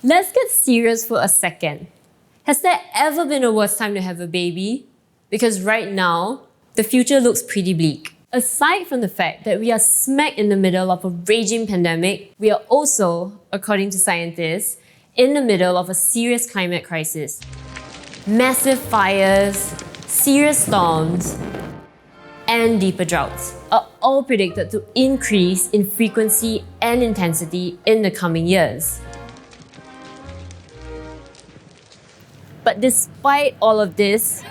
Let's get serious for a second. Has there ever been a worse time to have a baby? Because right now, the future looks pretty bleak. Aside from the fact that we are smack in the middle of a raging pandemic, we are also, according to scientists, in the middle of a serious climate crisis. Massive fires, serious storms, and deeper droughts are all predicted to increase in frequency and intensity in the coming years. But despite all of this,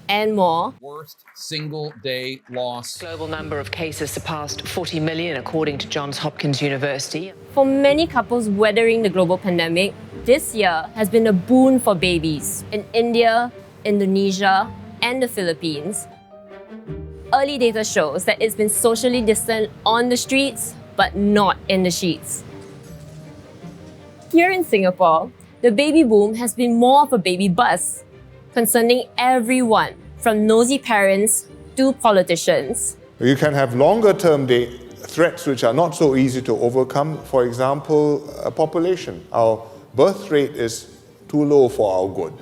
and more, worst single day loss. Global number of cases surpassed 40 million, according to Johns Hopkins University. For many couples weathering the global pandemic, this year has been a boon for babies in India, Indonesia, and the Philippines. Early data shows that it's been socially distant on the streets, but not in the sheets. Here in Singapore, the baby boom has been more of a baby bust, concerning everyone from nosy parents to politicians. You can have longer-term threats which are not so easy to overcome. For example, population. Our birth rate is too low for our good.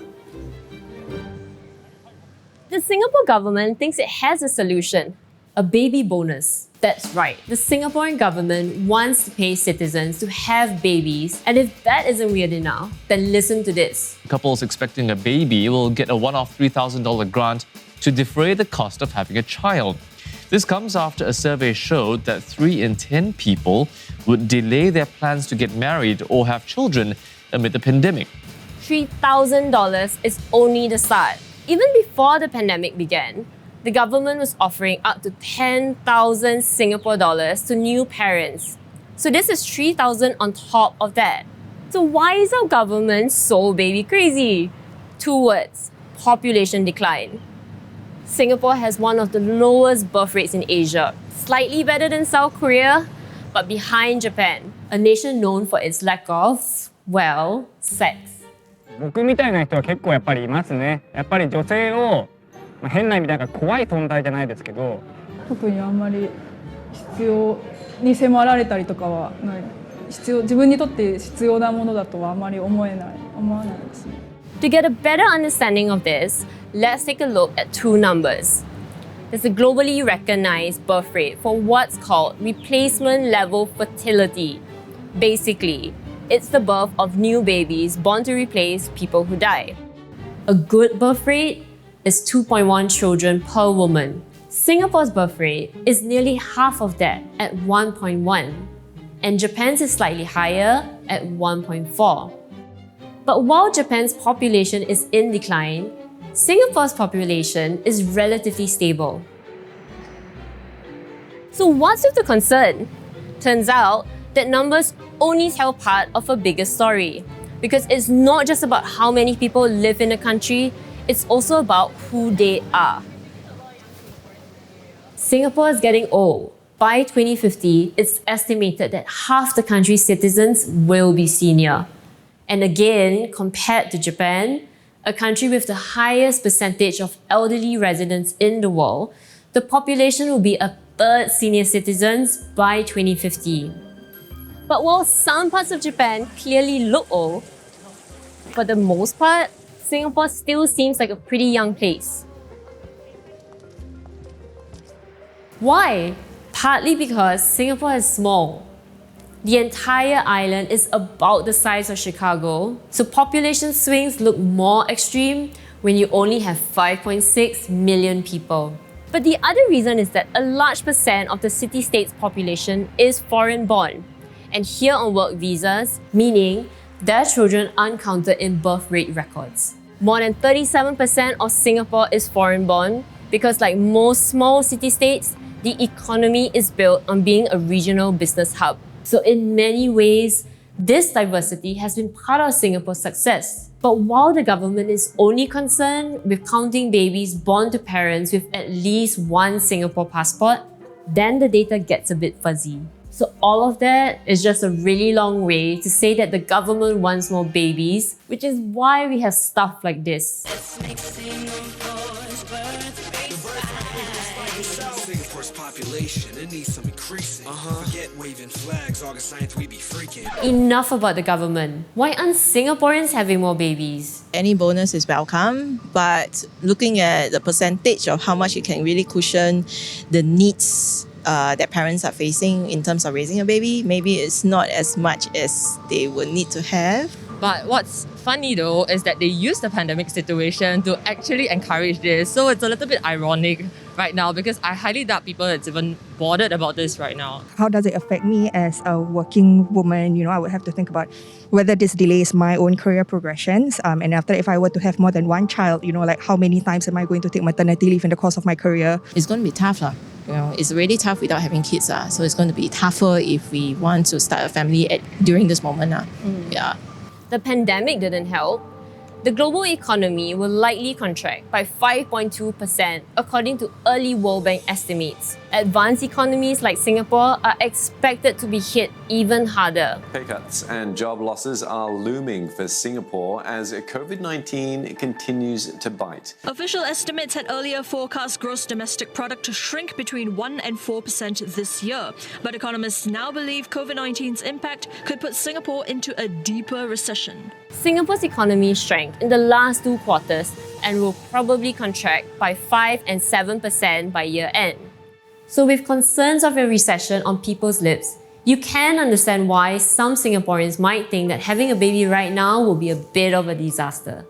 The Singapore government thinks it has a solution, a baby bonus. That's right, the Singaporean government wants to pay citizens to have babies, and if that isn't weird enough, then listen to this. Couples expecting a baby will get a one-off $3,000 grant to defray the cost of having a child. This comes after a survey showed that 3 in 10 people would delay their plans to get married or have children amid the pandemic. $3,000 is only the start. Even before the pandemic began, the government was offering up to 10,000 Singapore dollars to new parents. So this is 3,000 on top of that. So why is our government so baby crazy? 2 words: population decline. Singapore has one of the lowest birth rates in Asia, slightly better than South Korea, but behind Japan, a nation known for its lack of, well, sex. 僕みたいな人は結構やっぱりいますね。やっぱり女性を変な意味でなんか怖い存在じゃないですけど、特にあんまり必要に迫られたりとかはない。自分にとって必要なものだとはあまり思わないですね。To get a better understanding of this, let's take a look at 2 numbers. There's a globally recognized birth rate for what's called replacement level fertility. Basically, it's the birth of new babies born to replace people who die. A good birth rate is 2.1 children per woman. Singapore's birth rate is nearly half of that at 1.1, and Japan's is slightly higher at 1.4. But while Japan's population is in decline, Singapore's population is relatively stable. So what's with the concern? Turns out that numbers only tell part of a bigger story, because it's not just about how many people live in a country, it's also about who they are. Singapore is getting old. By 2050, it's estimated that half the country's citizens will be senior. And again, compared to Japan, a country with the highest percentage of elderly residents in the world, the population will be a third senior citizens by 2050. But while some parts of Japan clearly look old, for the most part, Singapore still seems like a pretty young place. Why? Partly because Singapore is small. The entire island is about the size of Chicago, so population swings look more extreme when you only have 5.6 million people. But the other reason is that a large percent of the city-state's population is foreign-born, and here on work visas, meaning their children aren't counted in birth rate records. More than 37% of Singapore is foreign-born because, like most small city-states, the economy is built on being a regional business hub. So in many ways, this diversity has been part of Singapore's success. But while the government is only concerned with counting babies born to parents with at least 1 Singapore passport, then the data gets a bit fuzzy. So all of that is just a really long way to say that the government wants more babies, which is why we have stuff like this. Singapore's population population, it needs some increasing. Forget waving flags, August 9th, we be freaking. Enough about the government. Why aren't Singaporeans having more babies? Any bonus is welcome, but looking at the percentage of how much it can really cushion the needs that parents are facing in terms of raising a baby, maybe it's not as much as they would need to have. But what's funny though is that they use the pandemic situation to actually encourage this. So it's a little bit ironic right now because I highly doubt people that's even bothered about this right now. How does it affect me as a working woman? You know, I would have to think about whether this delays my own career progressions. And after, if I were to have more than one child, you know, like how many times am I going to take maternity leave in the course of my career? It's going to be tough. You know, it's really tough without having kids. So it's going to be tougher if we want to start a family during this moment. Yeah. The pandemic didn't help. The global economy will likely contract by 5.2% according to early World Bank estimates. Advanced economies like Singapore are expected to be hit even harder. Pay cuts and job losses are looming for Singapore as COVID-19 continues to bite. Official estimates had earlier forecast gross domestic product to shrink between 1% and 4% this year. But economists now believe COVID-19's impact could put Singapore into a deeper recession. Singapore's economy shrank in the last 2 quarters and will probably contract by 5 and 7% by year end. So with concerns of a recession on people's lips, you can understand why some Singaporeans might think that having a baby right now will be a bit of a disaster.